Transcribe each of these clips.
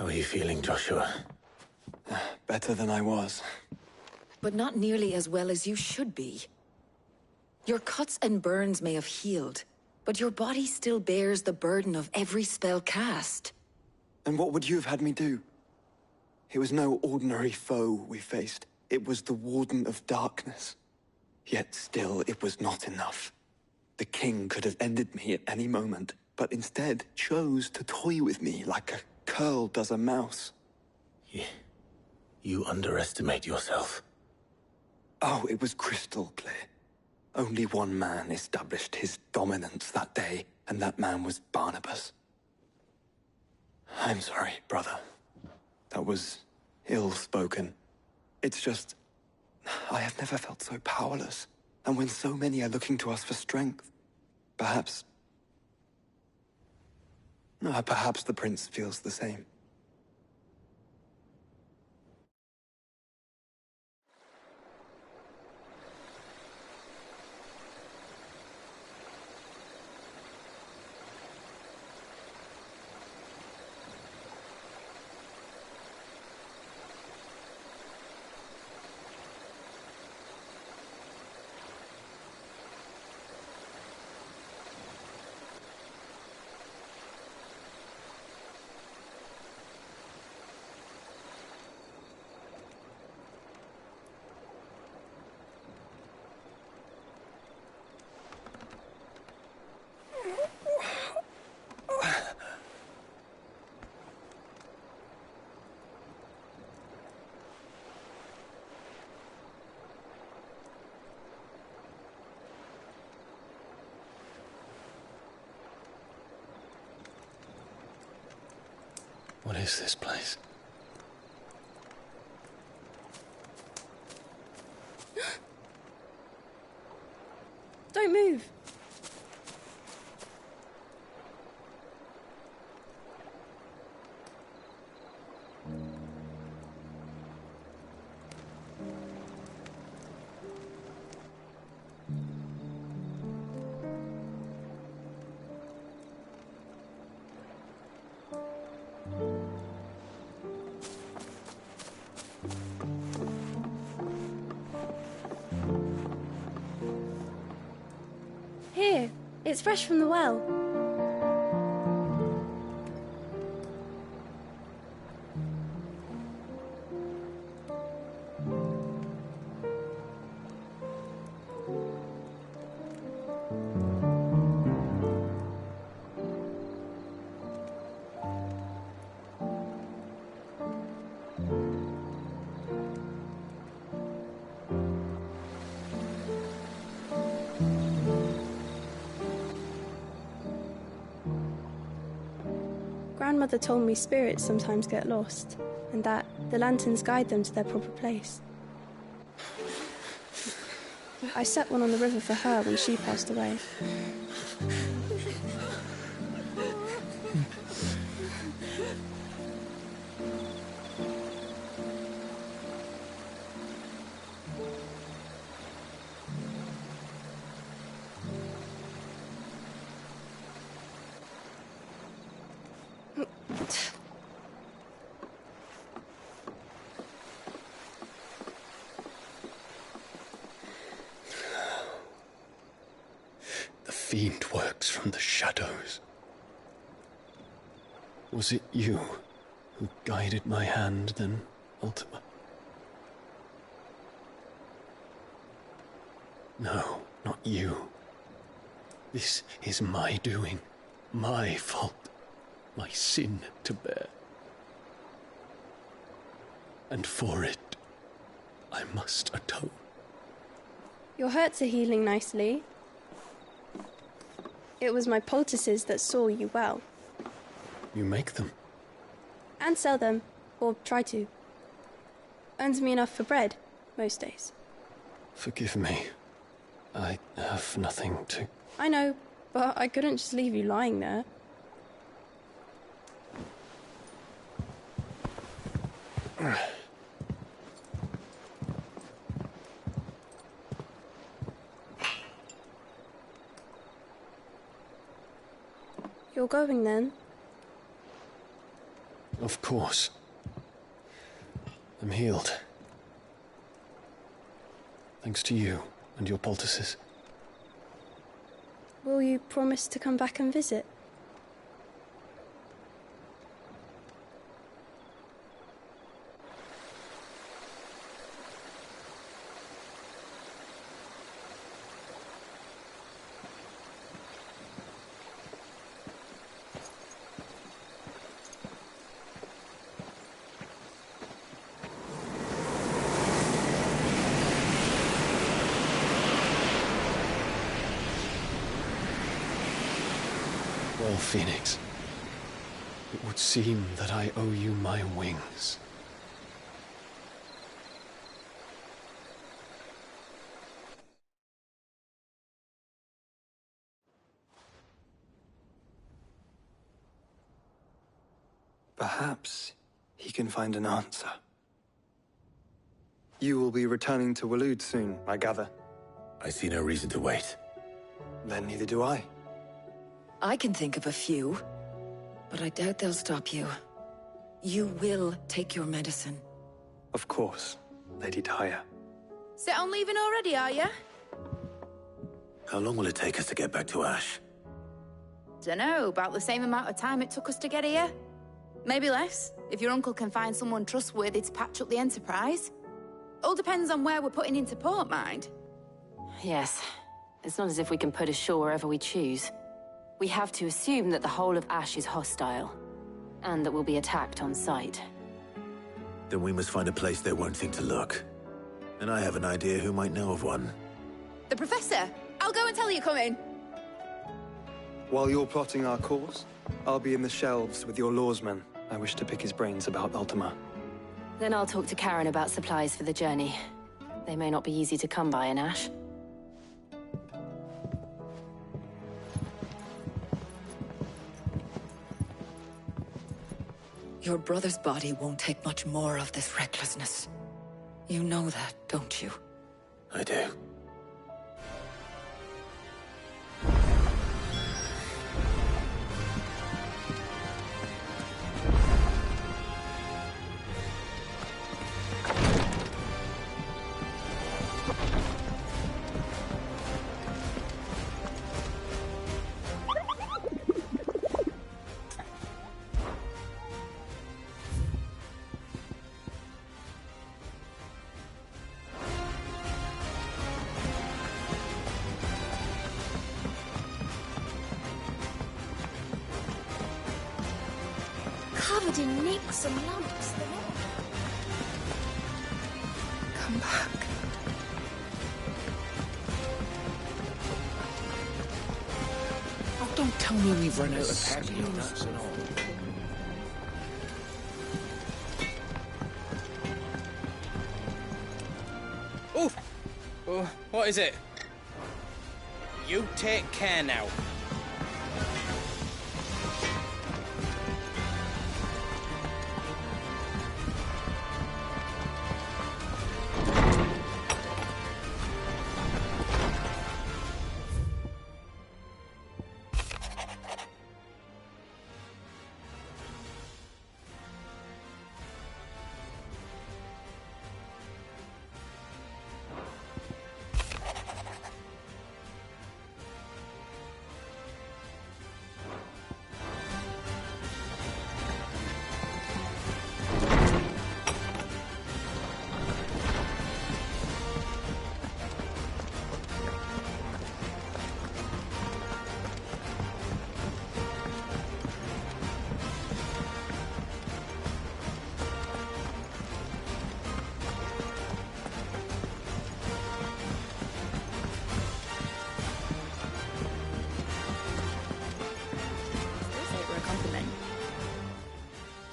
are you feeling, Joshua? Better than I was. But not nearly as well as you should be. Your cuts and burns may have healed, but your body still bears the burden of every spell cast. And what would you have had me do? It was no ordinary foe we faced. It was the Warden of Darkness. Yet still, it was not enough. The king could have ended me at any moment, but instead chose to toy with me like a curl does a mouse. You underestimate yourself. Oh, it was crystal clear. Only one man established his dominance that day, and that man was Barnabas. I'm sorry, brother. That was ill-spoken. It's just, I have never felt so powerless. And when so many are looking to us for strength, perhaps the prince feels the same. What is this place? Don't move. Here, it's fresh from the well. Grandmother told me spirits sometimes get lost, and that the lanterns guide them to their proper place. I set one on the river for her when she passed away. The fiend works from the shadows. Was it you who guided my hand, then, Ultima? No, not you. This is my doing, my fault, my sin to bear. And for it, I must atone. Your hurts are healing nicely. It was my poultices that saw you well. You make them? And sell them, or try to. Earns me enough for bread, most days. Forgive me. I have nothing to... I know, but I couldn't just leave you lying there. You're going then? Of course. I'm healed. Thanks to you and your poultices. Will you promise to come back and visit? Well, Phoenix, it would seem that I owe you my wings. Perhaps he can find an answer. You will be returning to Waloed soon, I gather. I see no reason to wait. Then neither do I. I can think of a few, but I doubt they'll stop you. You will take your medicine. Of course, Lady Daya. Set on leaving already, are you? How long will it take us to get back to Ash? Dunno, about the same amount of time it took us to get here. Maybe less, if your uncle can find someone trustworthy to patch up the Enterprise. All depends on where we're putting into port, mind. Yes. It's not as if we can put ashore wherever we choose. We have to assume that the whole of Ash is hostile, and that we'll be attacked on sight. Then we must find a place they won't think to look. And I have an idea who might know of one. The Professor! I'll go and tell you coming! While you're plotting our course, I'll be in the shelves with your lawsman. I wish to pick his brains about Ultima. Then I'll talk to Karen about supplies for the journey. They may not be easy to come by in Ash. Your brother's body won't take much more of this recklessness. You know that, don't you? I do. Covered in nicks and lumps. Come back. Oh, don't tell me we've run out of patience and all. Oof! Oh, what is it? You take care now.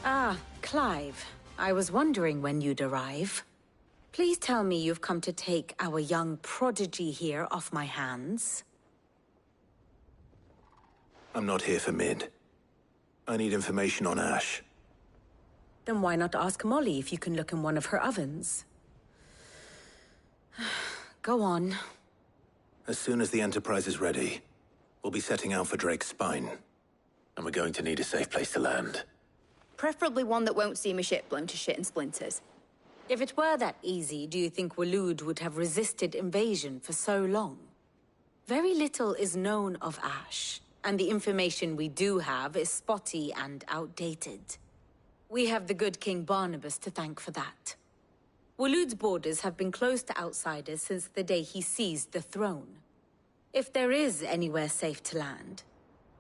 Ah, Clive. I was wondering when you'd arrive. Please tell me you've come to take our young prodigy here off my hands. I'm not here for Mid. I need information on Ash. Then why not ask Molly if you can look in one of her ovens? Go on. As soon as the Enterprise is ready, we'll be setting out for Drake's Spine. And we're going to need a safe place to land. Preferably one that won't see my ship blown to shit and splinters. If it were that easy, do you think Waloed would have resisted invasion for so long? Very little is known of Ash, and the information we do have is spotty and outdated. We have the good King Barnabas to thank for that. Waloed's borders have been closed to outsiders since the day he seized the throne. If there is anywhere safe to land,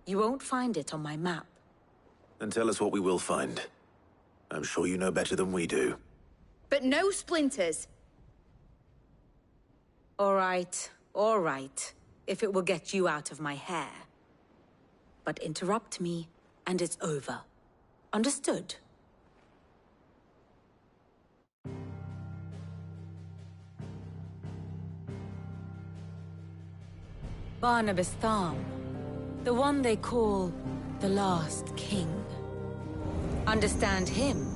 you won't find it on my map. Then tell us what we will find. I'm sure you know better than we do. But no splinters! All right. If it will get you out of my hair. But interrupt me, and it's over. Understood? Barnabas Tharm, the one they call the Last King. Understand him,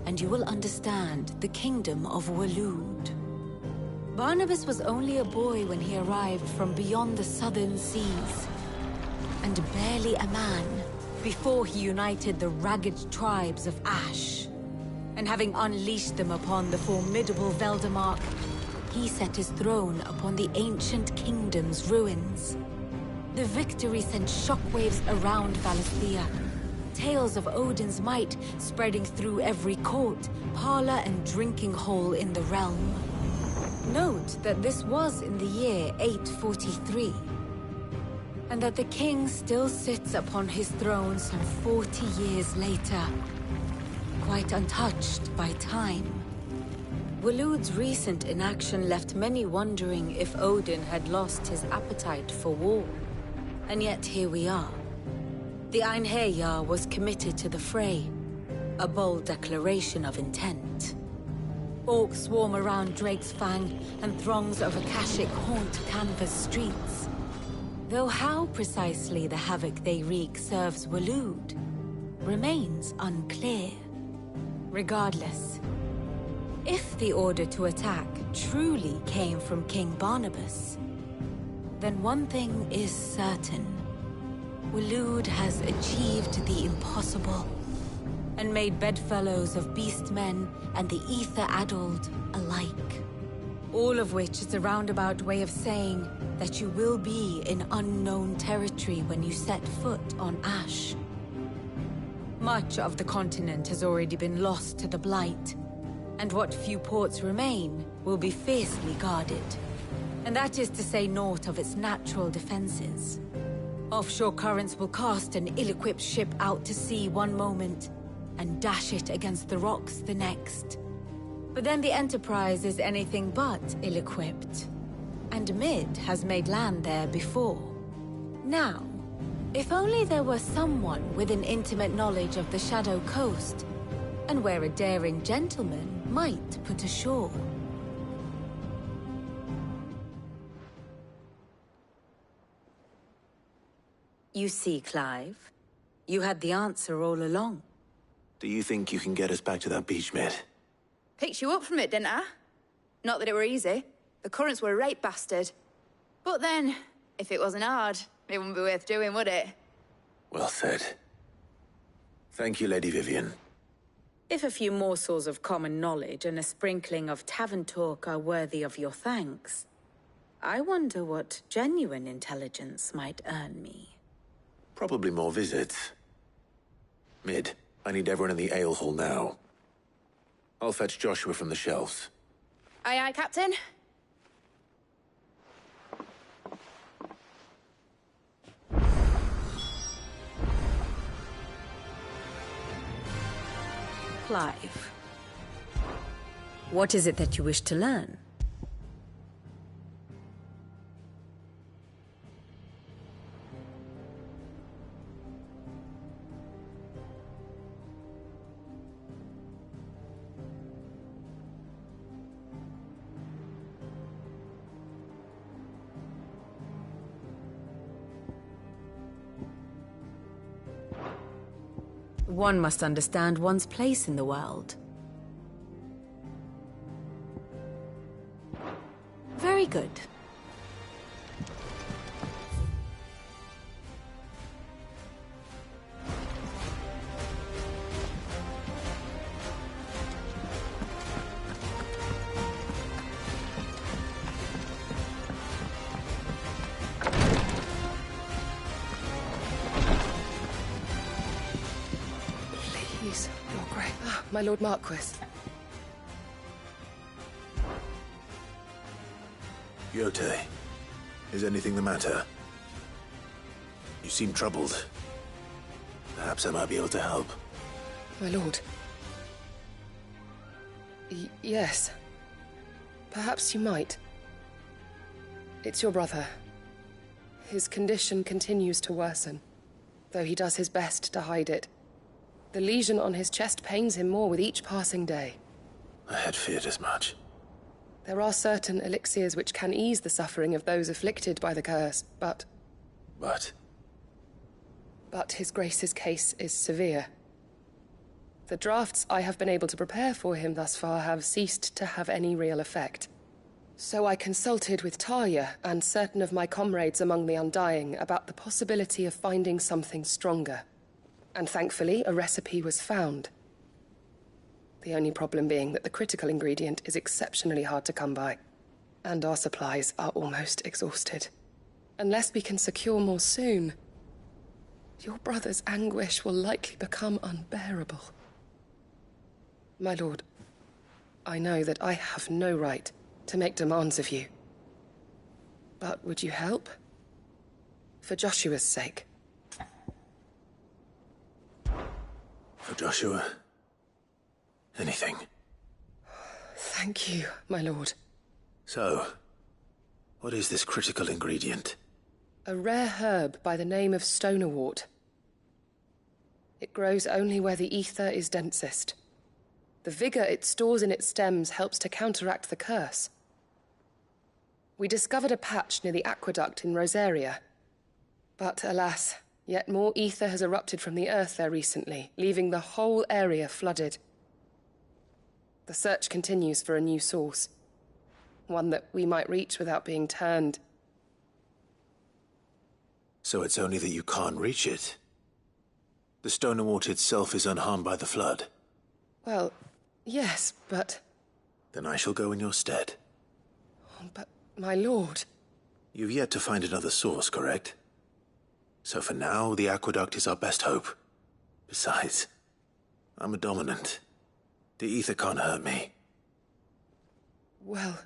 and you will understand the kingdom of Waloed. Barnabas was only a boy when he arrived from beyond the southern seas, and barely a man before he united the ragged tribes of Ash. And having unleashed them upon the formidable Veldamark, he set his throne upon the ancient kingdom's ruins. The victory sent shockwaves around Valisthea, tales of Odin's might spreading through every court, parlor, and drinking hole in the realm. Note that this was in the year 843, and that the king still sits upon his throne some 40 years later, quite untouched by time. Waloed's recent inaction left many wondering if Odin had lost his appetite for war. And yet here we are. The Einherjar was committed to the fray, a bold declaration of intent. Orcs swarm around Drake's Fang, and throngs of Akashic haunt Canva's streets. Though how precisely the havoc they wreak serves Waloed remains unclear. Regardless, if the order to attack truly came from King Barnabas, then one thing is certain. Waloed has achieved the impossible, and made bedfellows of beastmen and the ether-addled alike. All of which is a roundabout way of saying that you will be in unknown territory when you set foot on Ash. Much of the continent has already been lost to the Blight, and what few ports remain will be fiercely guarded. And that is to say naught of its natural defenses. Offshore currents will cast an ill-equipped ship out to sea one moment, and dash it against the rocks the next. But then the Enterprise is anything but ill-equipped, and Mid has made land there before. Now, if only there were someone with an intimate knowledge of the Shadow Coast, and where a daring gentleman might put ashore. You see, Clive, you had the answer all along. Do you think you can get us back to that beach, Mid? Picked you up from it, didn't I? Not that it were easy. The currents were a right bastard. But then, if it wasn't hard, it wouldn't be worth doing, would it? Well said. Thank you, Lady Vivian. If a few morsels of common knowledge and a sprinkling of tavern talk are worthy of your thanks, I wonder what genuine intelligence might earn me. Probably more visits. Mid, I need everyone in the ale hall now. I'll fetch Joshua from the shelves. Aye, aye, Captain. Clive, what is it that you wish to learn? One must understand one's place in the world. Very good. my Lord Marquis. Yote, is anything the matter? You seem troubled. Perhaps I might be able to help. My lord. Yes. Perhaps you might. It's your brother. His condition continues to worsen, though he does his best to hide it. The lesion on his chest pains him more with each passing day. I had feared as much. There are certain elixirs which can ease the suffering of those afflicted by the curse, but... But His Grace's case is severe. The drafts I have been able to prepare for him thus far have ceased to have any real effect. So I consulted with Talia and certain of my comrades among the Undying about the possibility of finding something stronger. And thankfully, a recipe was found. The only problem being that the critical ingredient is exceptionally hard to come by, and our supplies are almost exhausted. Unless we can secure more soon, your brother's anguish will likely become unbearable. My lord, I know that I have no right to make demands of you. But would you help? For Joshua's sake. For Joshua? Anything. Thank you, my lord. So, what is this critical ingredient? A rare herb by the name of stonerwort. It grows only where the ether is densest. The vigor it stores in its stems helps to counteract the curse. We discovered a patch near the aqueduct in Rosaria. But alas, yet more ether has erupted from the earth there recently, leaving the whole area flooded. The search continues for a new source. One that we might reach without being turned. So it's only that you can't reach it? The stonerwort itself is unharmed by the flood? Well, yes, but... Then I shall go in your stead. But, my lord... You've yet to find another source, correct? So for now, the aqueduct is our best hope. Besides, I'm a dominant. The ether can't hurt me. Well,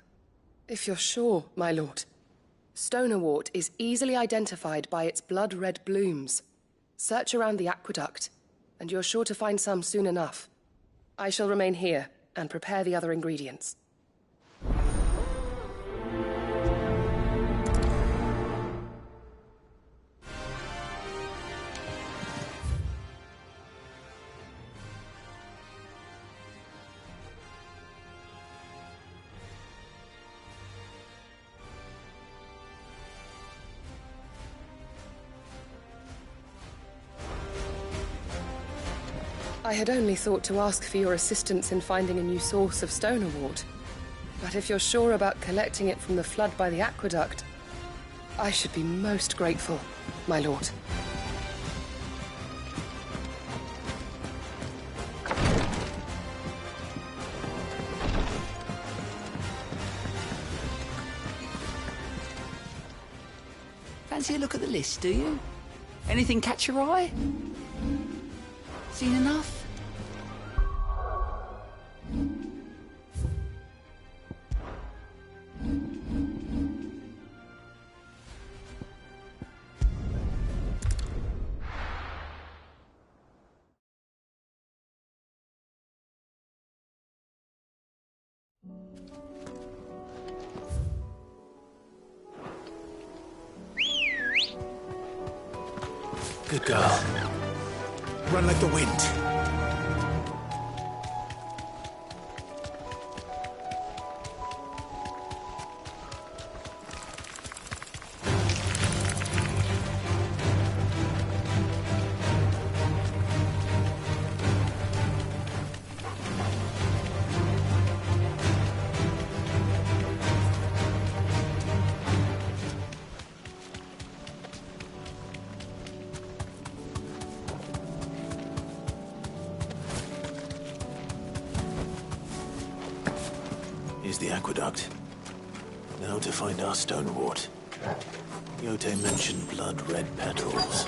if you're sure, my lord. Stonerwort is easily identified by its blood-red blooms. Search around the aqueduct, and you're sure to find some soon enough. I shall remain here and prepare the other ingredients. I had only thought to ask for your assistance in finding a new source of stonerwort. But if you're sure about collecting it from the flood by the aqueduct, I should be most grateful, my lord. Fancy a look at the list, do you? Anything catch your eye? Seen enough? Good girl. Run like the wind. Here's the aqueduct. Now to find our stonerwort. Yote mentioned blood-red petals.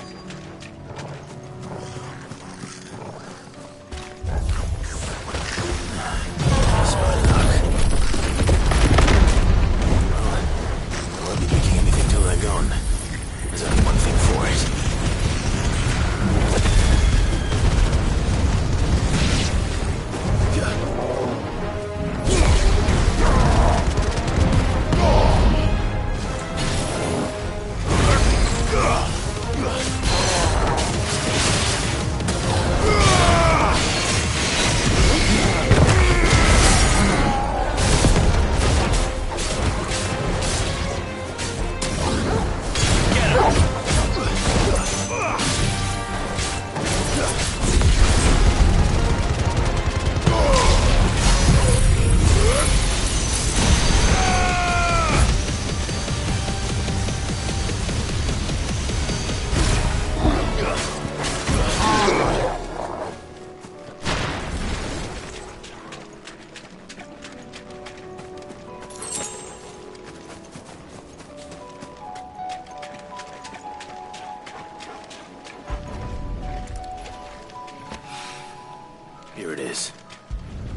Here it is.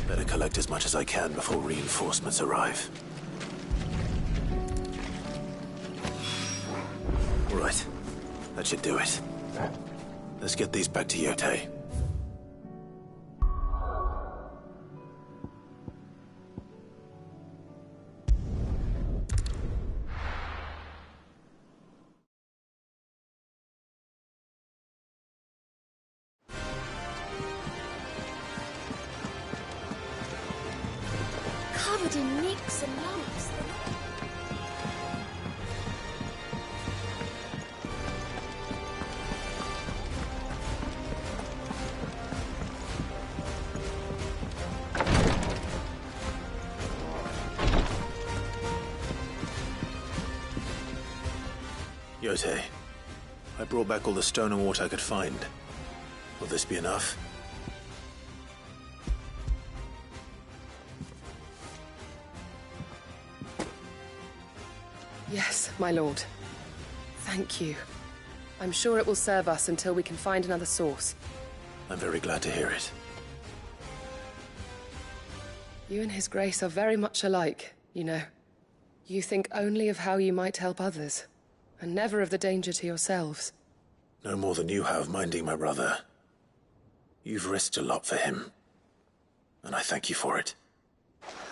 Better collect as much as I can before reinforcements arrive. All right. That should do it. Let's get these back to Yote. Covered in nicks and lumps. Yote, I brought back all the stone and water I could find. Will this be enough? Yes, my lord. Thank you. I'm sure it will serve us until we can find another source. I'm very glad to hear it. You and His Grace are very much alike, you know. You think only of how you might help others, and never of the danger to yourselves. No more than you have minding my brother. You've risked a lot for him, and I thank you for it.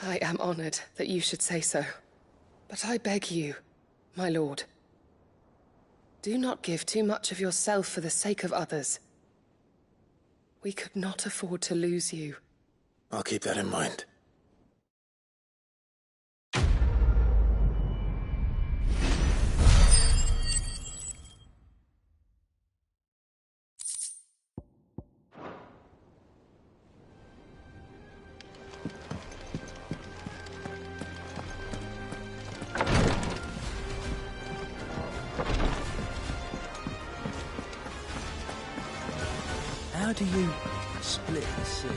I am honored that you should say so. But I beg you, my lord, do not give too much of yourself for the sake of others. We could not afford to lose you. I'll keep that in mind. How do you split the sea?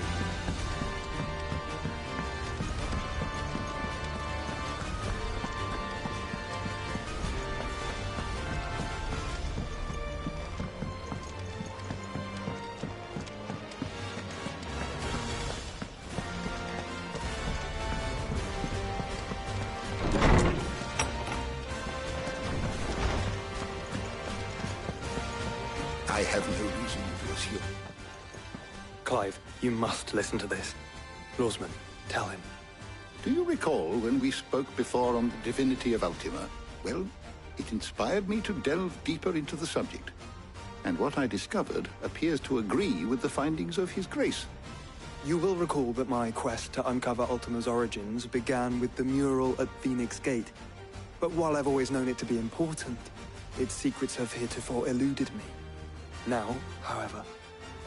I have no reason to assume. Clive, you must listen to this. Lawsman, tell him. Do you recall when we spoke before on the divinity of Ultima? Well, it inspired me to delve deeper into the subject. And what I discovered appears to agree with the findings of His Grace. You will recall that my quest to uncover Ultima's origins began with the mural at Phoenix Gate. But while I've always known it to be important, its secrets have heretofore eluded me. Now, however,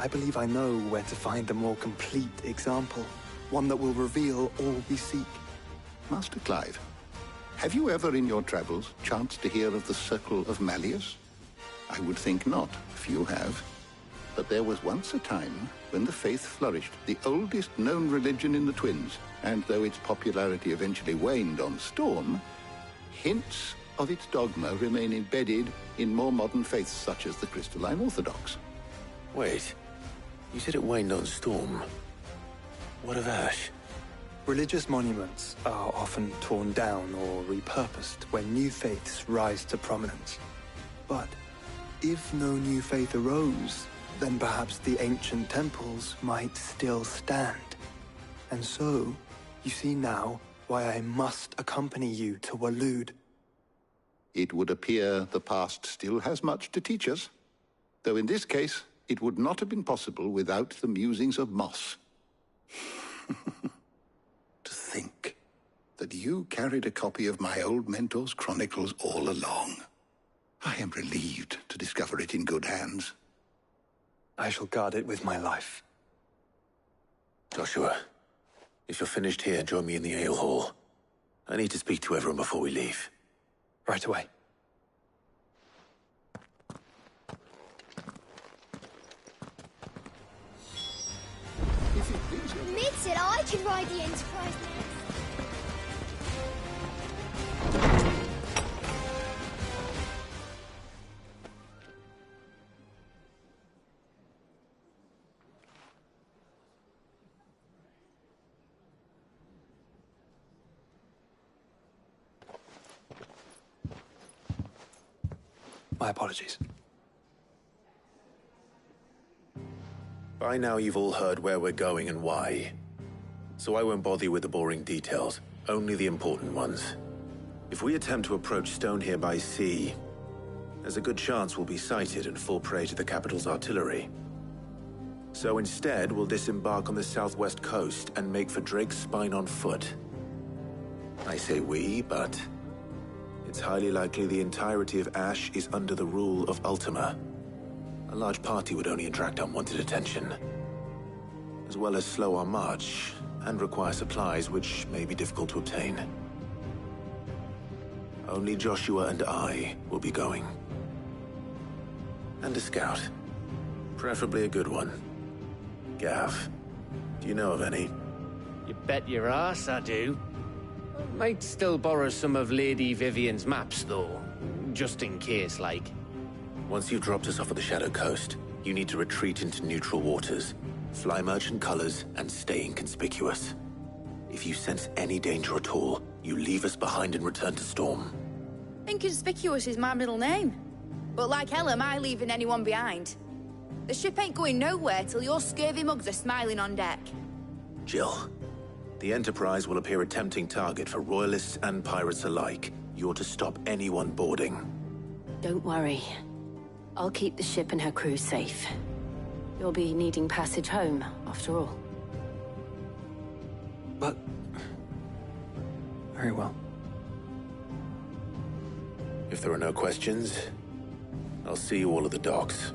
I believe I know where to find the more complete example, one that will reveal all we seek. Master Clive, have you ever in your travels chanced to hear of the Circle of Malleus? I would think not, if you have. But there was once a time when the faith flourished, the oldest known religion in the Twins, and though its popularity eventually waned on Storm, hints of its dogma remain embedded in more modern faiths such as the Crystalline Orthodox. Wait, you said it waned on Storm. What of Ash? Religious monuments are often torn down or repurposed when new faiths rise to prominence. But if no new faith arose, then perhaps the ancient temples might still stand. And so, you see now why I must accompany you to Waloed. It would appear the past still has much to teach us, though in this case, it would not have been possible without the musings of Moss. To think that you carried a copy of my old mentor's chronicles all along. I am relieved to discover it in good hands. I shall guard it with my life. Joshua, if you're finished here, join me in the ale hall. I need to speak to everyone before we leave. Right away. Mid said I could ride the Enterprise next. My apologies. By now you've all heard where we're going and why. So I won't bother you with the boring details, only the important ones. If we attempt to approach Stone here by sea, there's a good chance we'll be sighted and fall prey to the capital's artillery. So instead, we'll disembark on the southwest coast and make for Drake's Spine on foot. I say we, but it's highly likely the entirety of Ash is under the rule of Ultima. A large party would only attract unwanted attention, as well as slow our march and require supplies which may be difficult to obtain. Only Joshua and I will be going. And a scout. Preferably a good one. Gav, do you know of any? You bet your ass I do. Might still borrow some of Lady Vivian's maps, though. Just in case, like. Once you've dropped us off at the Shadow Coast, you need to retreat into neutral waters, fly merchant colors, and stay inconspicuous. If you sense any danger at all, you leave us behind and return to Storm. Inconspicuous is my middle name. But like hell am I leaving anyone behind. The ship ain't going nowhere till your scurvy mugs are smiling on deck. Jill, the Enterprise will appear a tempting target for royalists and pirates alike. You're to stop anyone boarding. Don't worry. I'll keep the ship and her crew safe. You'll be needing passage home, after all. But... very well. If there are no questions, I'll see you all at the docks.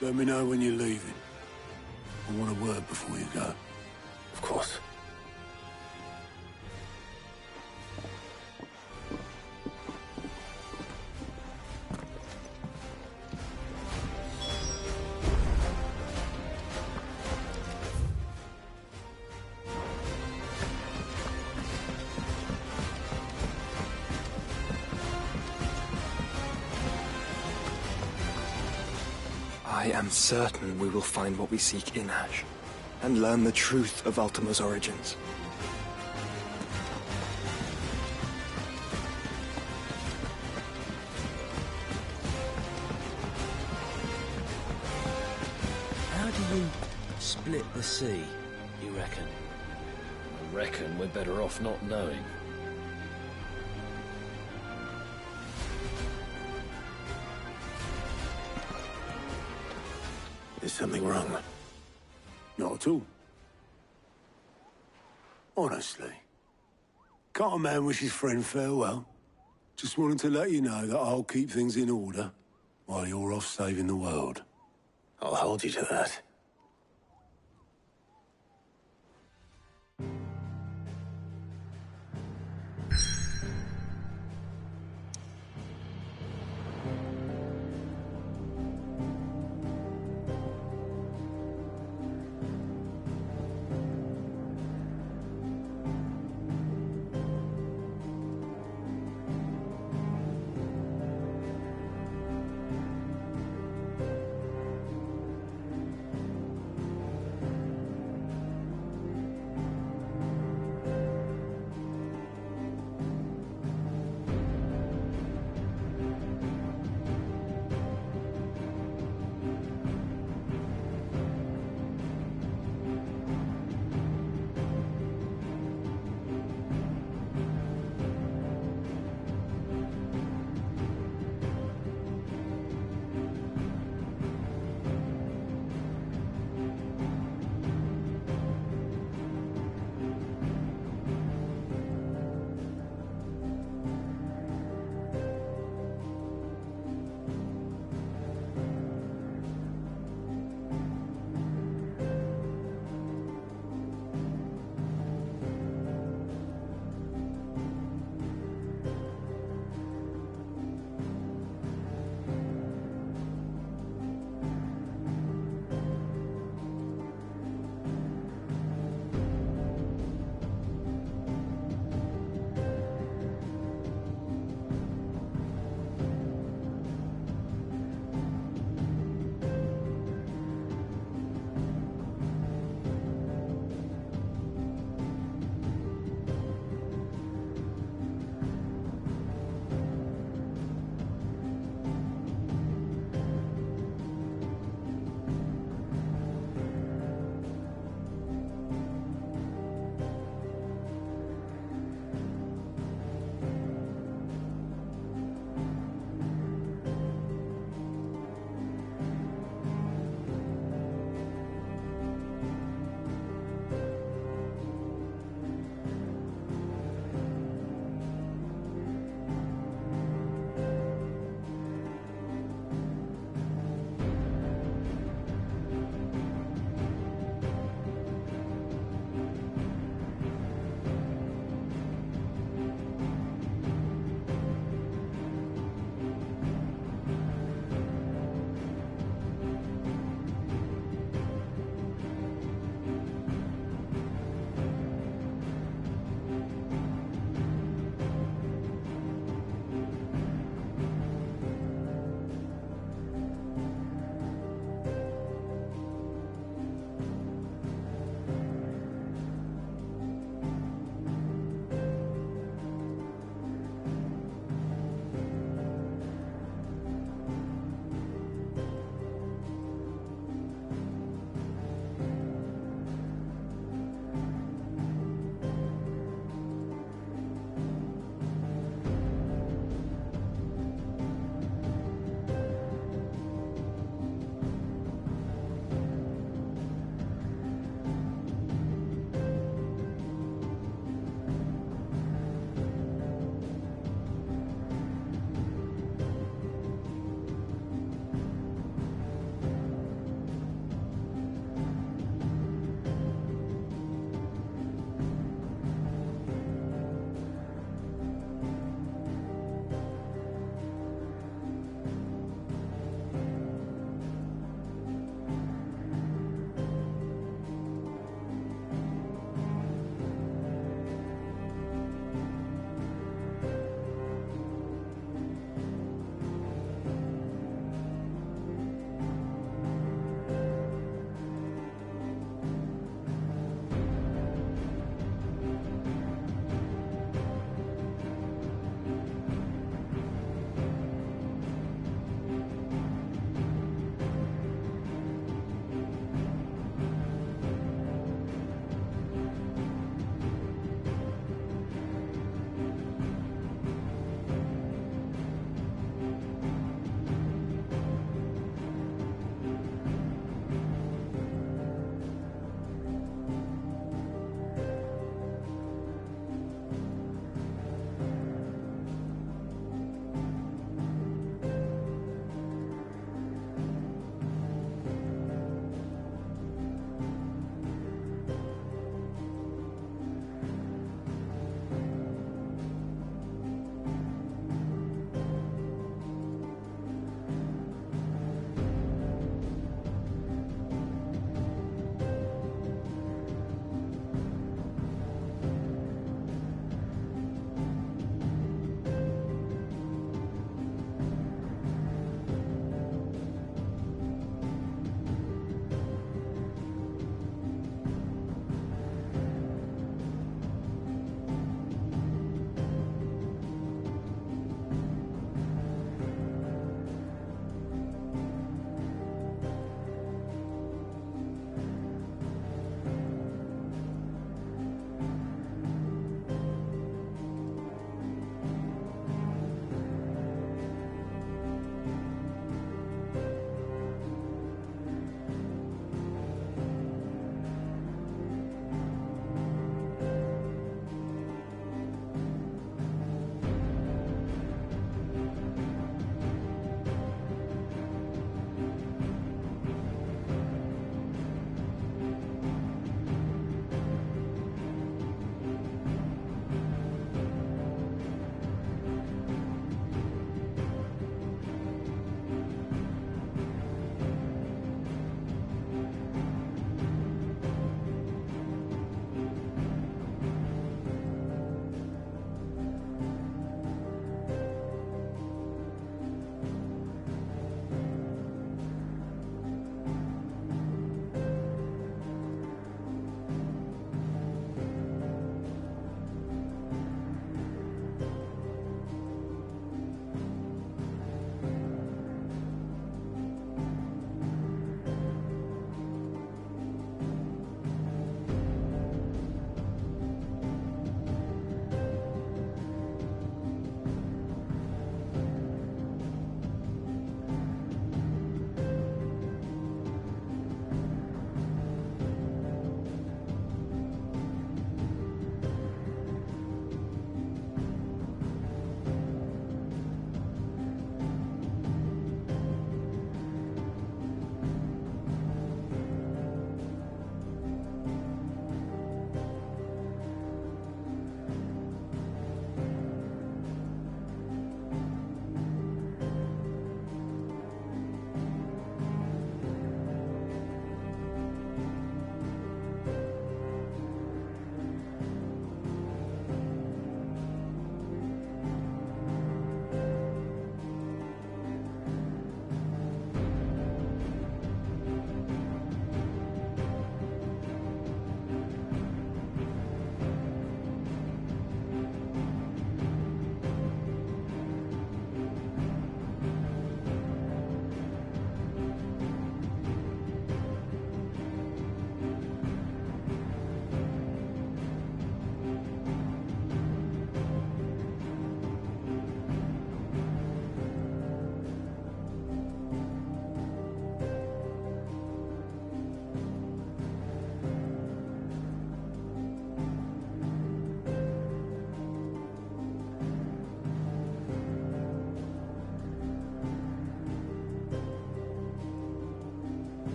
Let me know when you're leaving. I want a word before you go. Of course. I am certain we will find what we seek in Ash, and learn the truth of Ultima's origins. How do you split the sea, you reckon? I reckon we're better off not knowing. Is something wrong? Not at all. Honestly. Can't a man wish his friend farewell? Just wanted to let you know that I'll keep things in order while you're off saving the world. I'll hold you to that.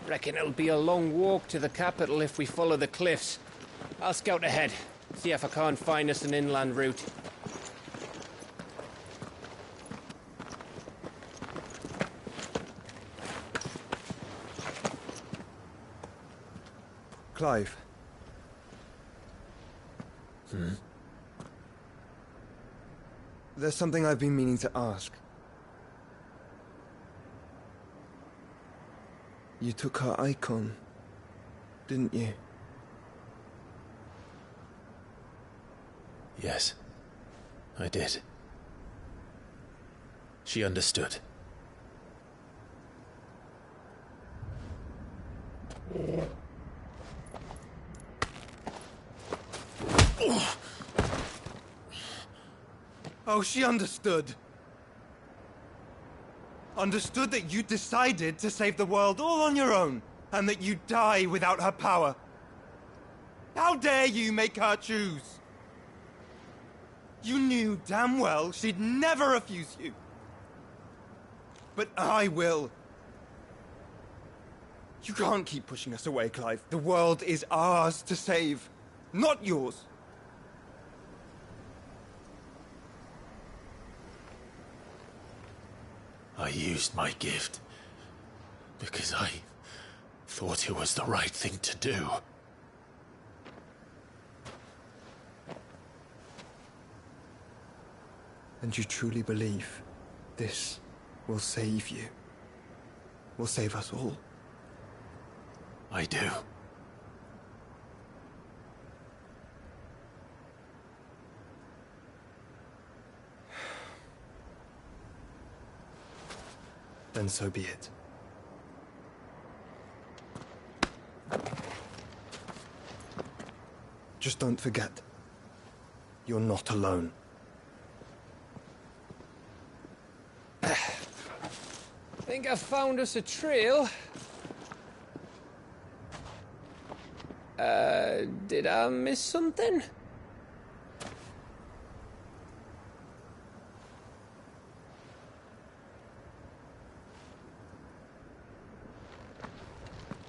Reckon it'll be a long walk to the capital if we follow the cliffs. I'll scout ahead, see if I can't find us an inland route. Clive. There's something I've been meaning to ask. You took her icon, didn't you? Yes, I did. She understood. Oh, she understood. Understood that you decided to save the world all on your own, and that you'd die without her power. How dare you make her choose? You knew damn well she'd never refuse you. But I will. You can't keep pushing us away, Clive. The world is ours to save, not yours. I used my gift because I thought it was the right thing to do. And you truly believe this will save you? Will save us all? I do. Then so be it. Just don't forget, you're not alone. Think I found us a trail. Did I miss something?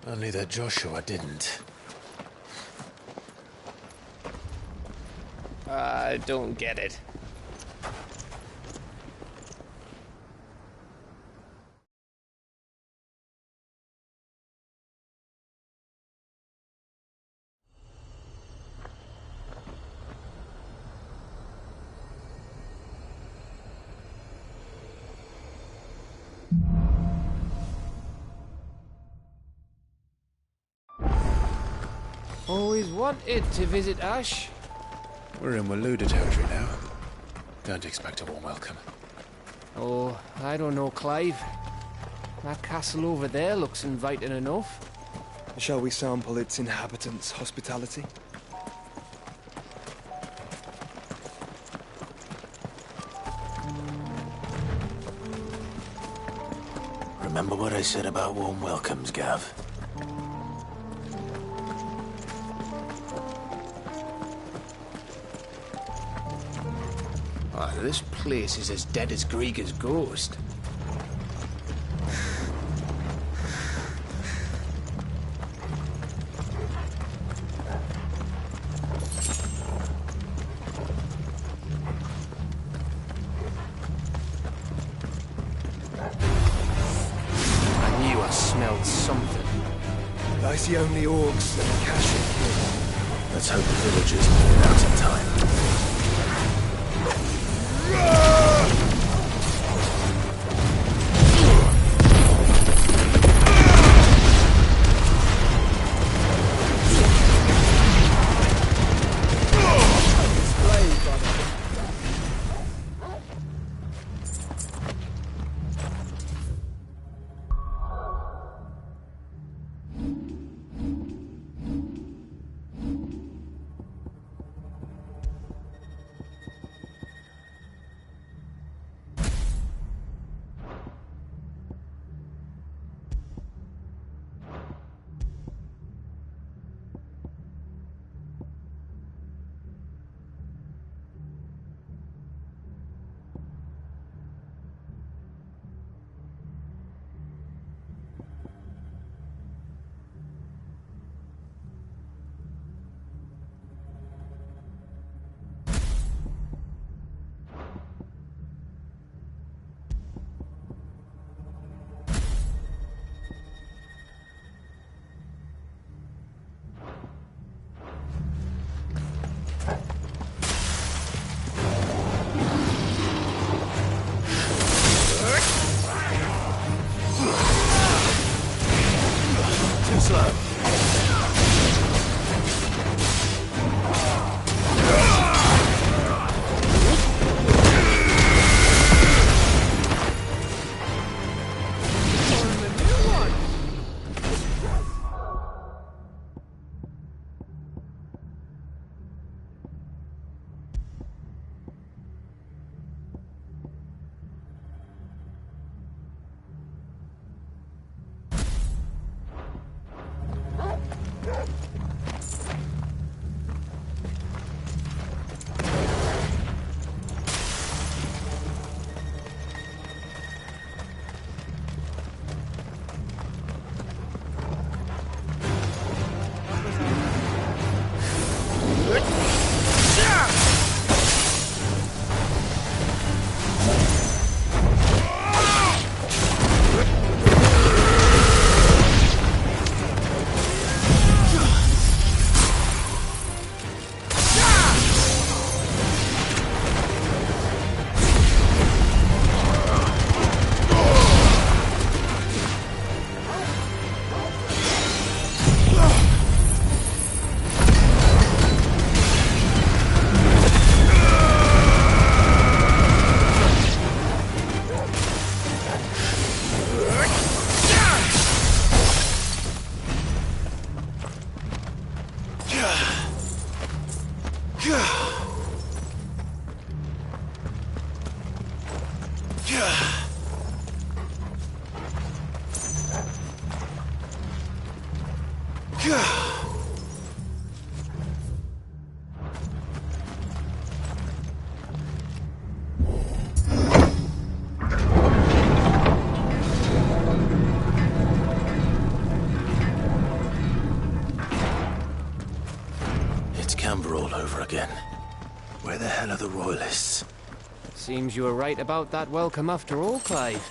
Only that Joshua didn't. I don't get it. Always wanted to visit Ash. We're in Waluda territory now. Don't expect a warm welcome. Oh, I don't know, Clive. That castle over there looks inviting enough. Shall we sample its inhabitants' hospitality? Remember what I said about warm welcomes, Gav? This place is as dead as Greagor's ghost. I knew I smelled something. I see only orcs and cashew. Let's hope the villagers make it out in time. It's Camber all over again. Where the hell are the Royalists? Seems you were right about that welcome after all, Clive.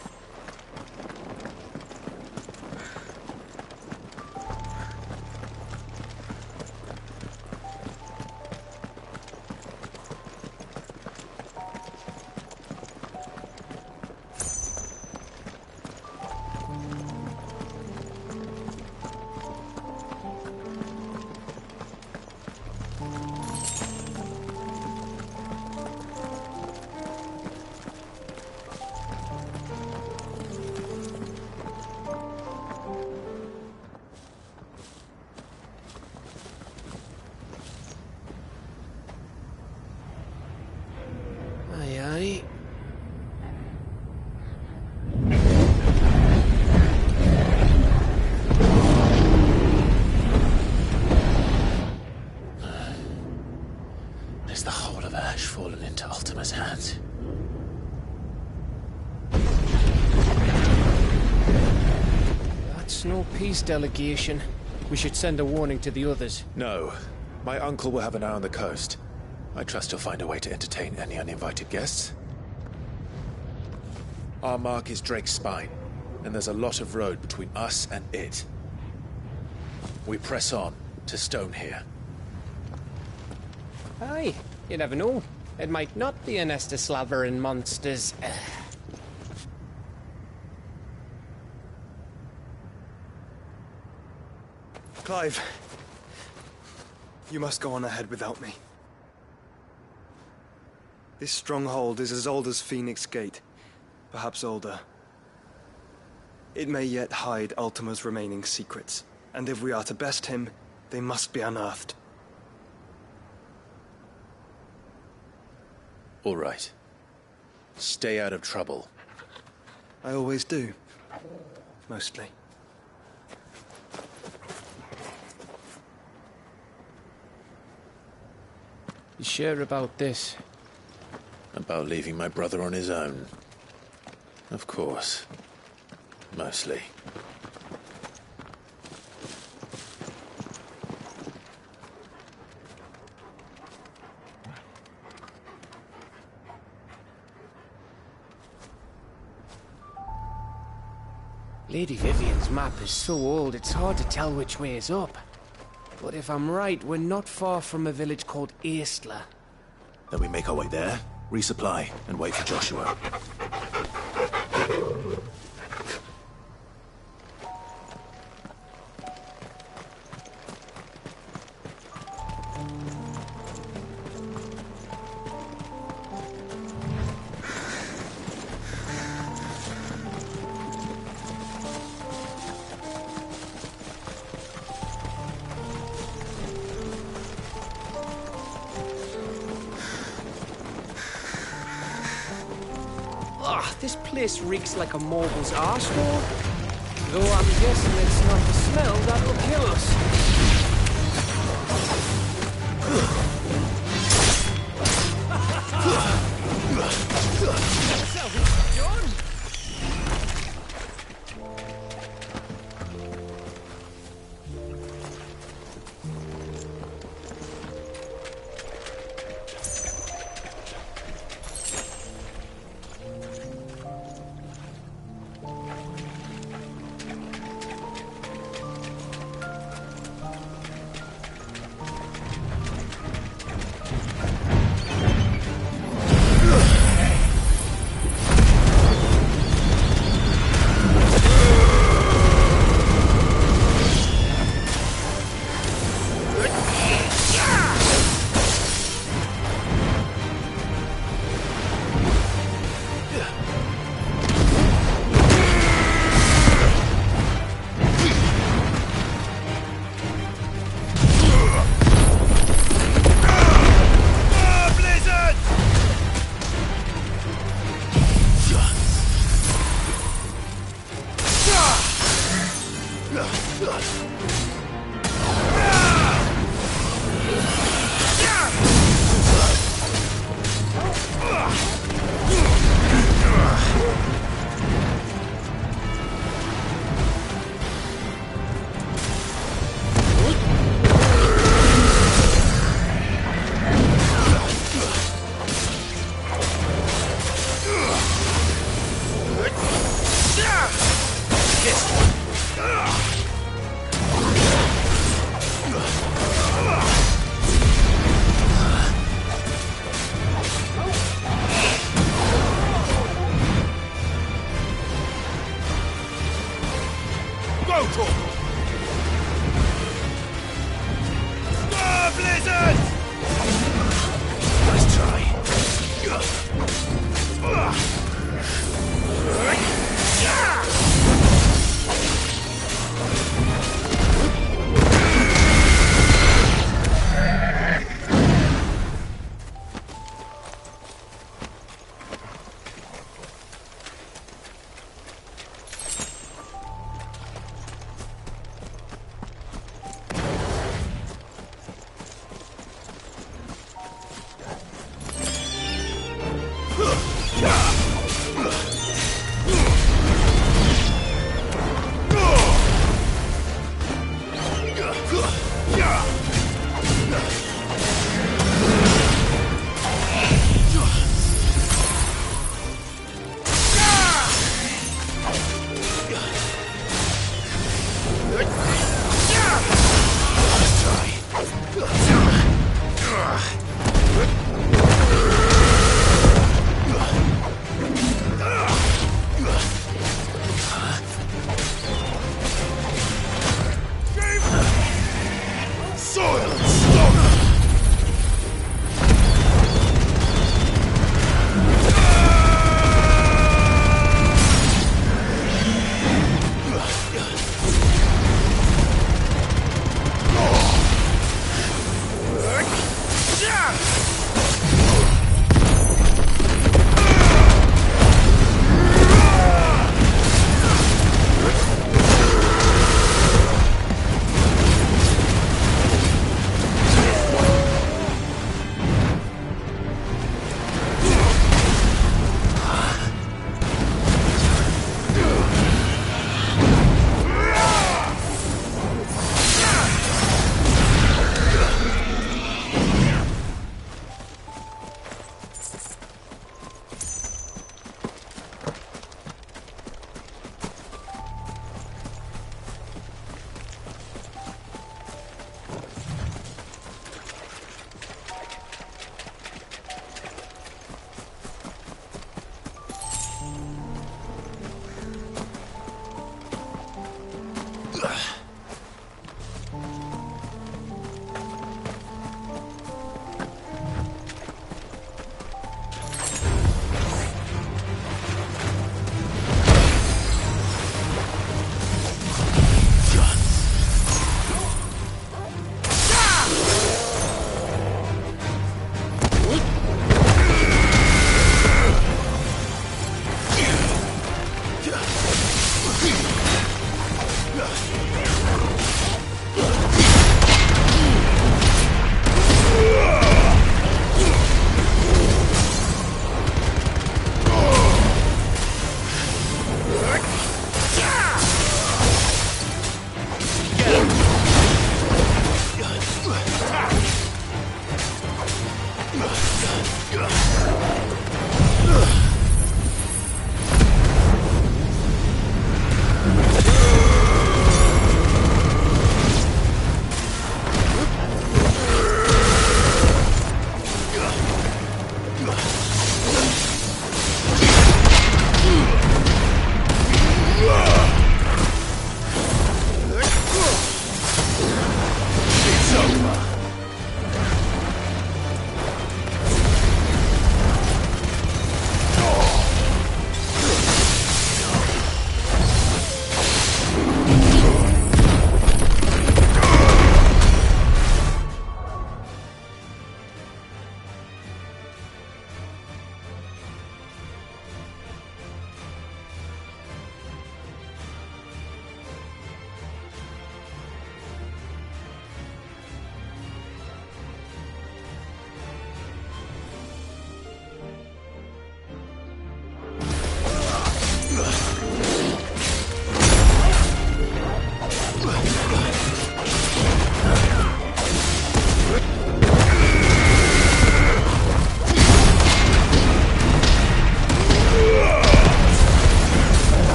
Aye, aye. Is the whole of Ash fallen into Ultima's hands? That's no peace delegation. We should send a warning to the others. No. My uncle will have an eye on the coast. I trust he'll find a way to entertain any uninvited guests. Our mark is Drake's Spine, and there's a lot of road between us and it. We press on to Stone here. Aye, you never know. It might not be a nest of slavering monsters. Clive, you must go on ahead without me. This stronghold is as old as Phoenix Gate, perhaps older. It may yet hide Ultima's remaining secrets, and if we are to best him, they must be unearthed. All right. Stay out of trouble. I always do. Mostly. You sure about this? About leaving my brother on his own? Of course. Mostly. Lady Vivian's map is so old it's hard to tell which way is up. But if I'm right, we're not far from a village called Eastla. Then we make our way there, resupply, and wait for Joshua. This place reeks like a moguls arsehole. Though I'm guessing it's not the smell that'll kill us.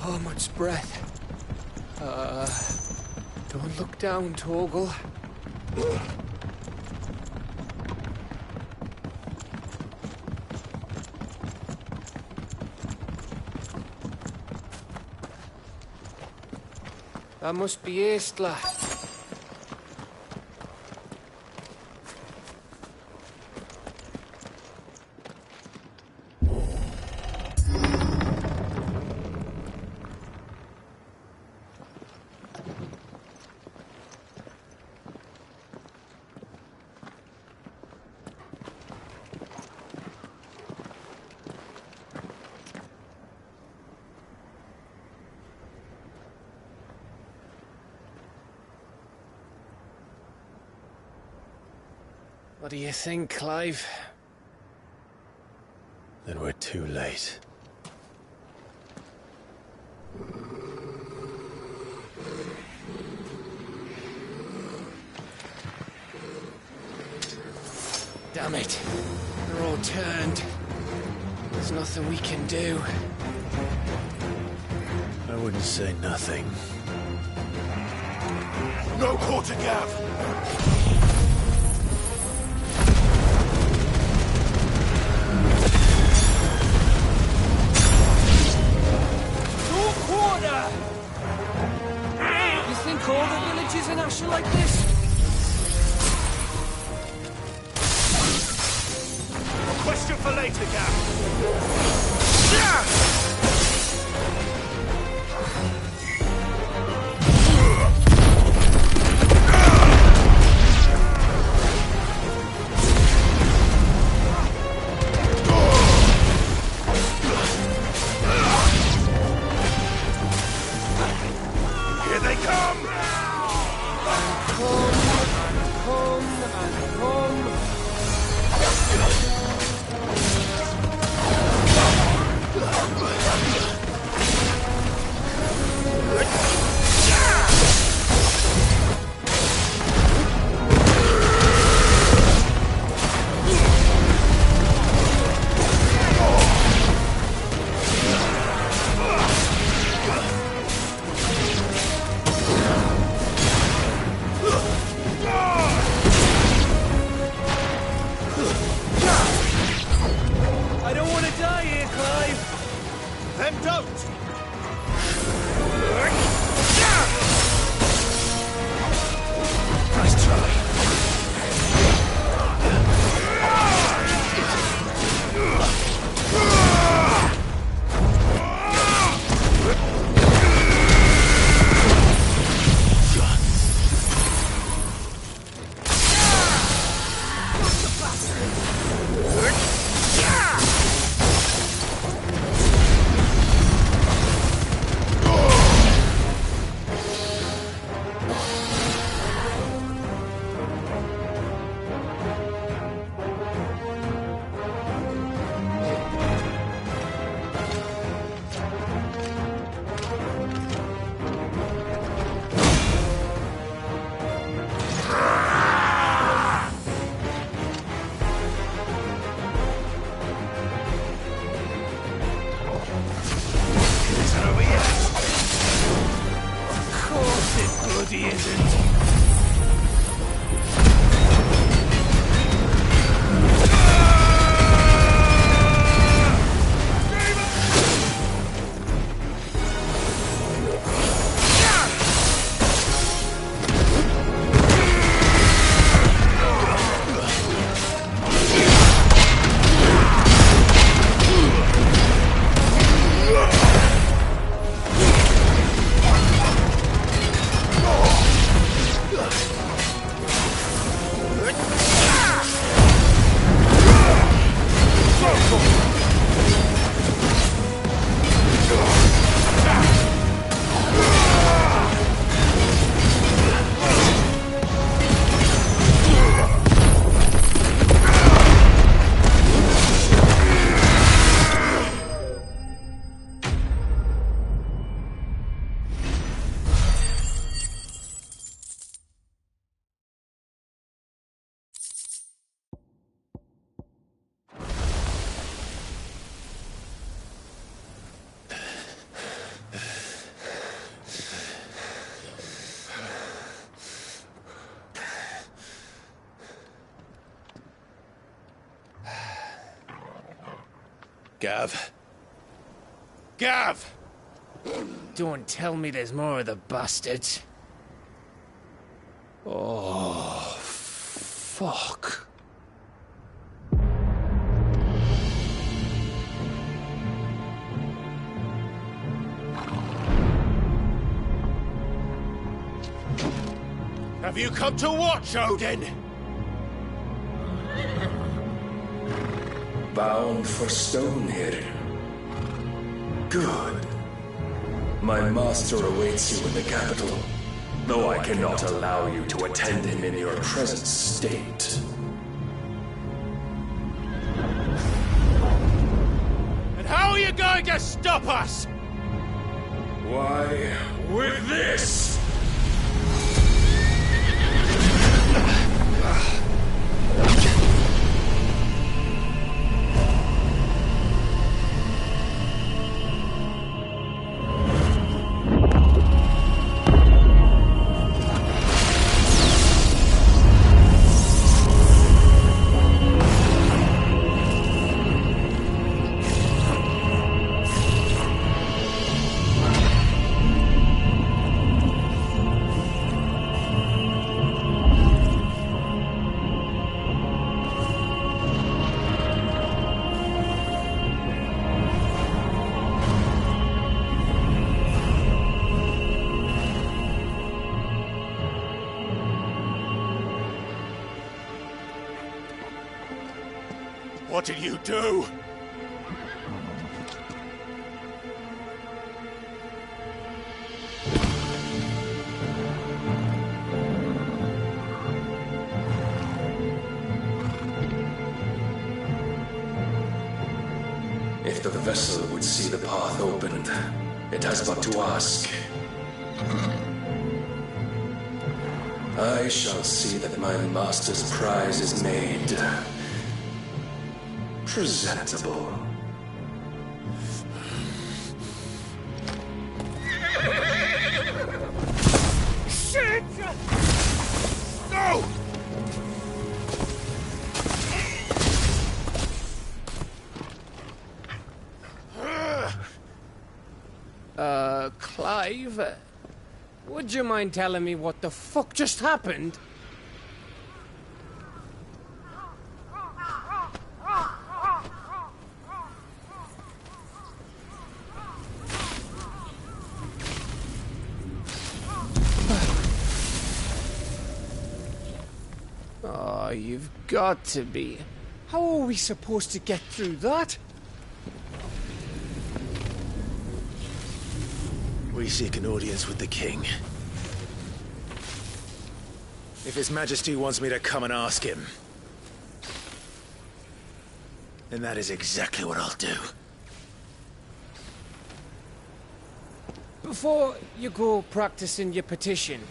so much breath. Don't look down, Torgal. That must be Aistla. What do you think, Clive? Then we're too late. Damn it. They're all turned. There's nothing we can do. I wouldn't say nothing. No quarter gap! You think all the villages in Ash are like this? A question for later, Gap. Here they come! I don't want to die here, Clive. Then don't! Nice try. Bloody isn't. Gav. Gav! Don't tell me there's more of the bastards. Oh, fuck. Have you come to watch, Odin? Bound for Stonehill. Good. My master awaits you in the capital, though I cannot allow you to attend him in your present state. And how are you going to stop us? Why, with this! What did you do? If the vessel would see the path opened, it has but to ask. I shall see that my master's prize is made presentable. Shit! No! Clive? Would you mind telling me what the fuck just happened? Oh, you've got to be. How are we supposed to get through that? We seek an audience with the king. If His Majesty wants me to come and ask him, then that is exactly what I'll do. Before you go practicing your petition,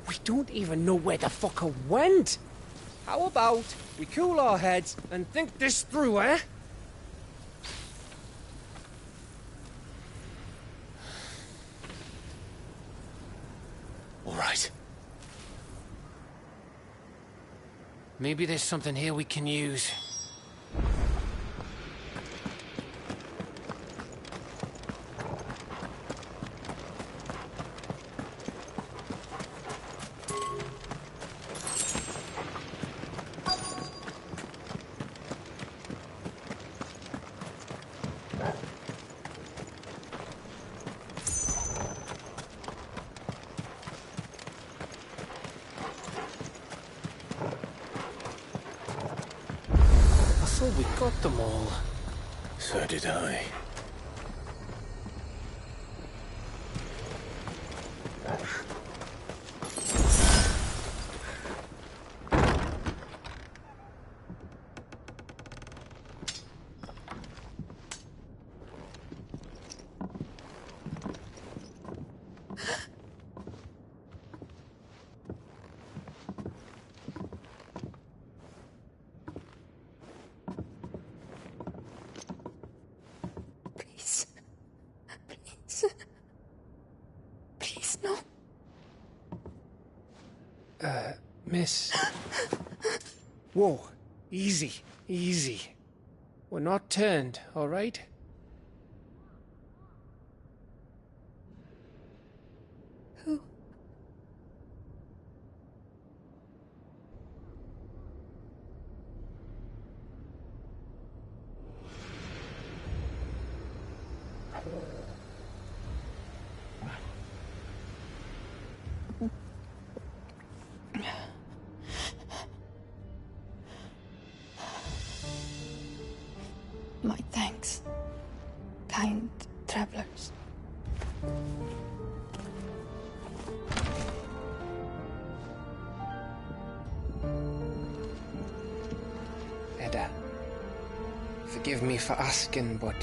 we don't even know where the fucker went. How about we cool our heads and think this through, eh? All right. Maybe there's something here we can use. We got them all. So did I. Please, no. Miss. Whoa, easy, easy. We're not turned, all right? Who? My thanks, kind travelers. Edda, forgive me for asking, but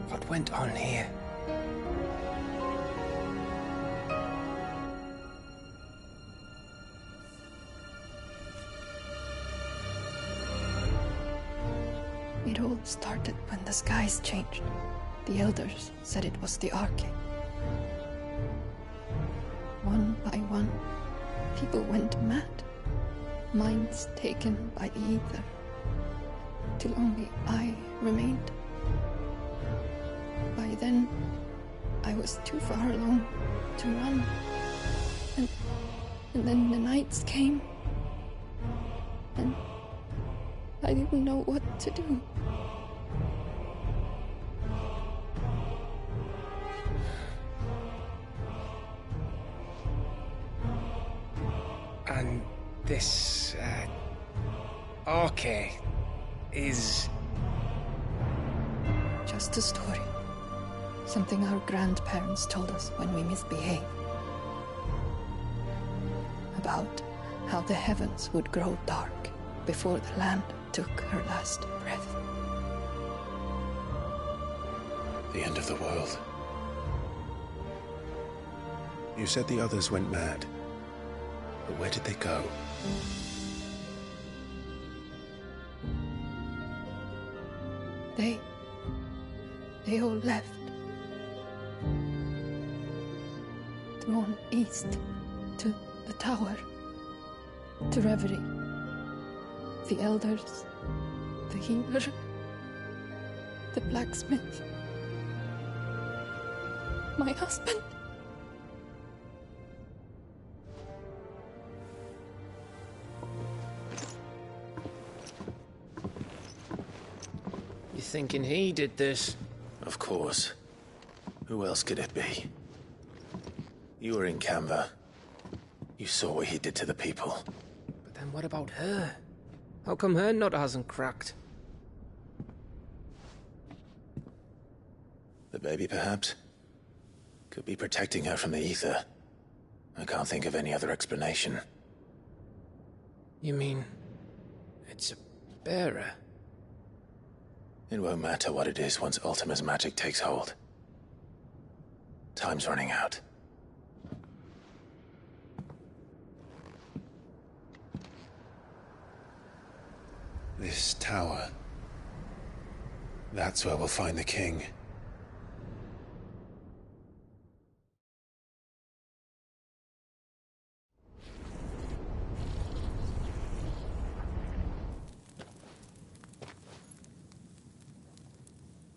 what went on here? It all started when the skies changed. The elders said it was the Arcane. One by one, people went mad. Minds taken by the ether. Till only I remained. By then, I was too far along to run. And then the nights came. And I didn't know what to do. And this, Arcane is... Just a story. Something our grandparents told us when we misbehaved. About how the heavens would grow dark before the land took her last breath. The end of the world. You said the others went mad. But where did they go? They all left. Drawn east to the tower. To Reverie. The elders. The healer. The blacksmith. My husband. You thinking he did this? Of course. Who else could it be? You were in Canva. You saw what he did to the people. But then what about her? How come her nut hasn't cracked? The baby, perhaps? Could be protecting her from the ether. I can't think of any other explanation. You mean... it's a bearer? It won't matter what it is once Ultima's magic takes hold. Time's running out. This tower. That's where we'll find the king.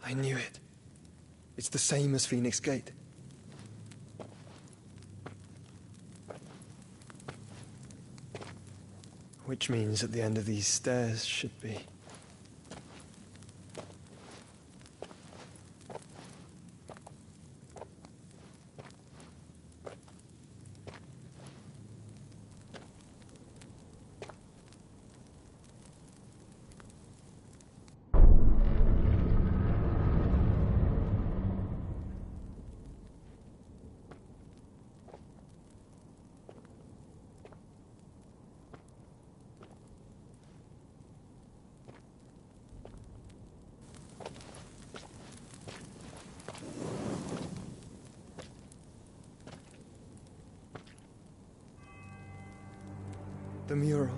I knew it. It's the same as Phoenix Gate. Which means at the end of these stairs should be... The mural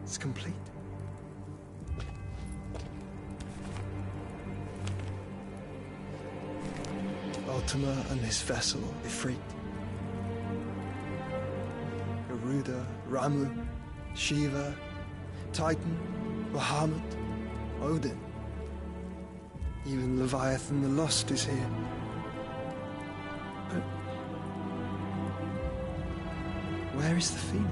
is complete. Ultima and his vessel, Ifrit. Garuda, Ramu, Shiva, Titan, Bahamut, Odin. Even Leviathan the Lost is here. But where is the Phoenix?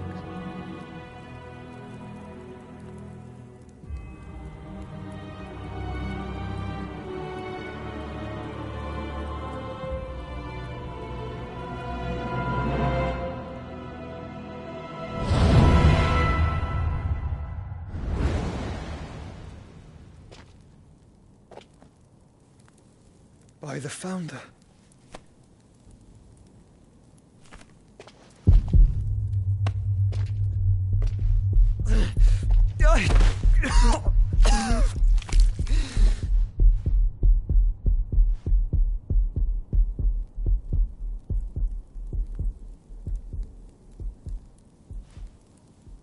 By the Founder.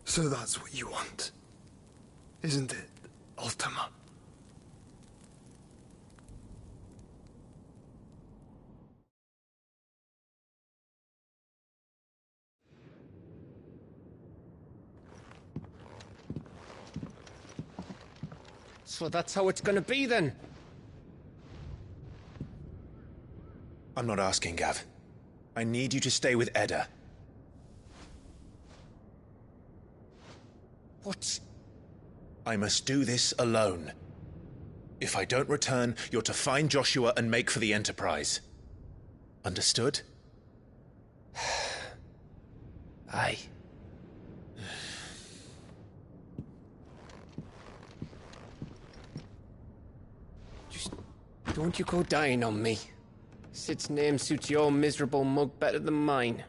So that's what you want, isn't it, Ultima? So that's how it's gonna be then? I'm not asking, Gav. I need you to stay with Edda. What? I must do this alone. If I don't return, you're to find Joshua and make for the Enterprise. Understood? Aye. Just don't you go dying on me. Sid's name suits your miserable mug better than mine.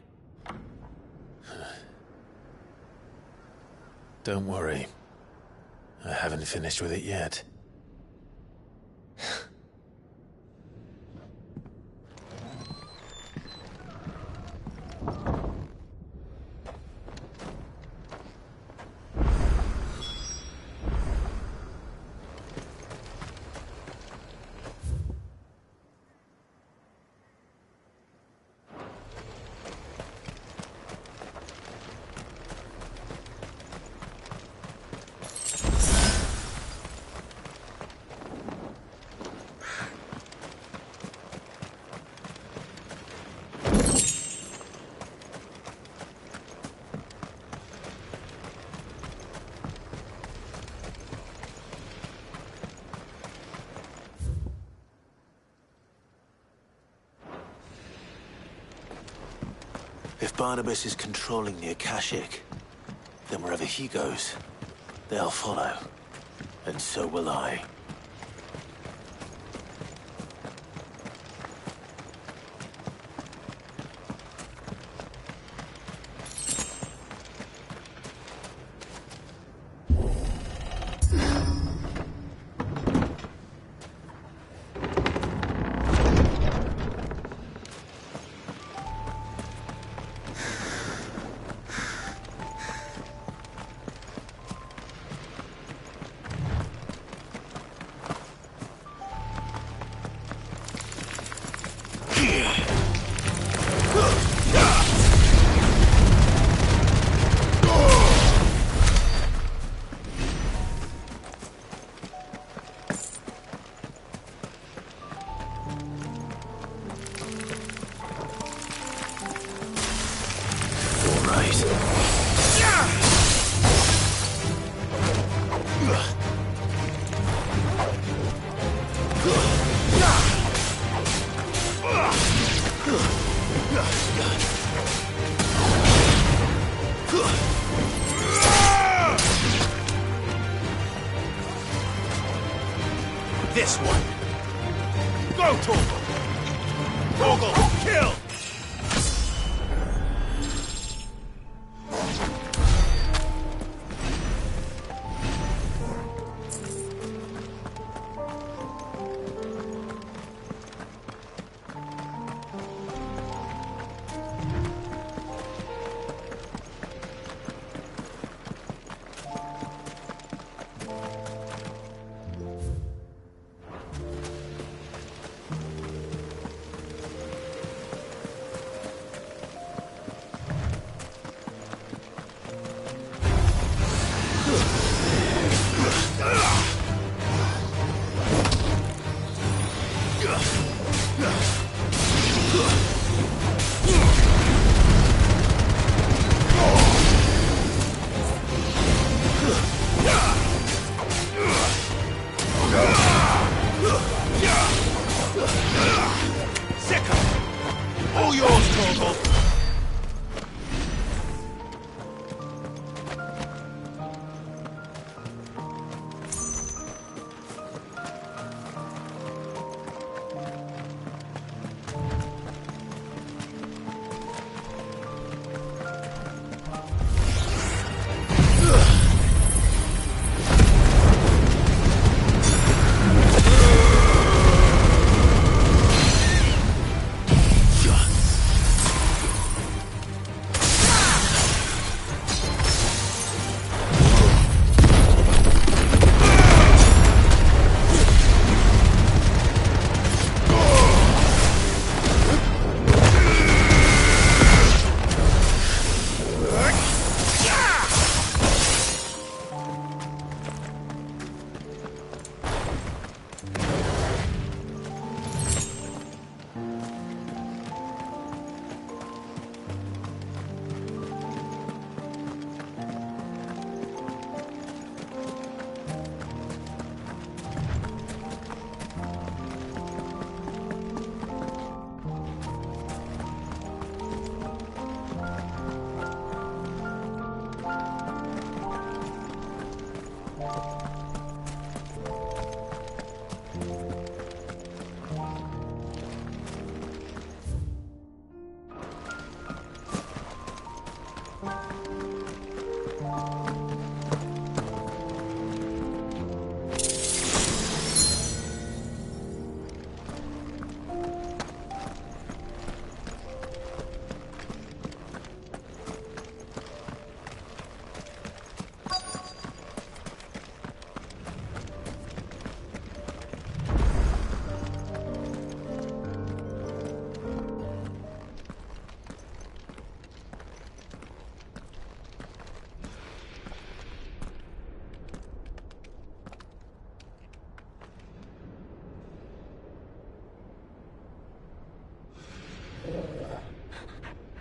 Don't worry. I haven't finished with it yet. If Barnabas is controlling the Akashic, then wherever he goes, they'll follow. And so will I. This one. Go, Torgal! Torgal, kill!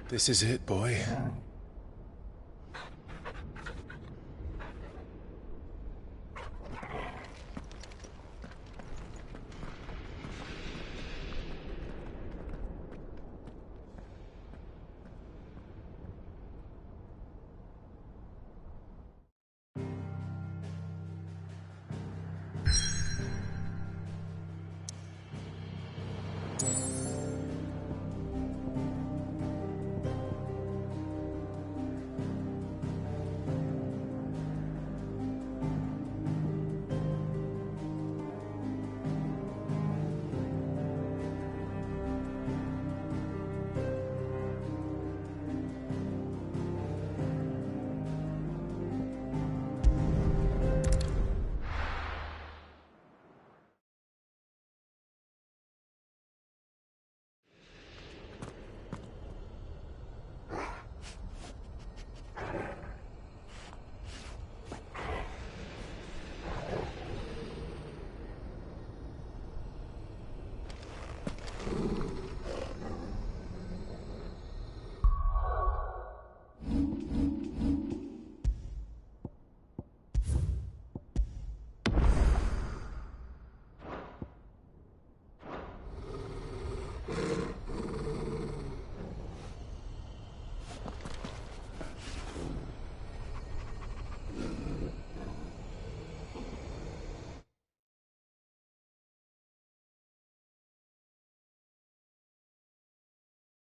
This is it, boy.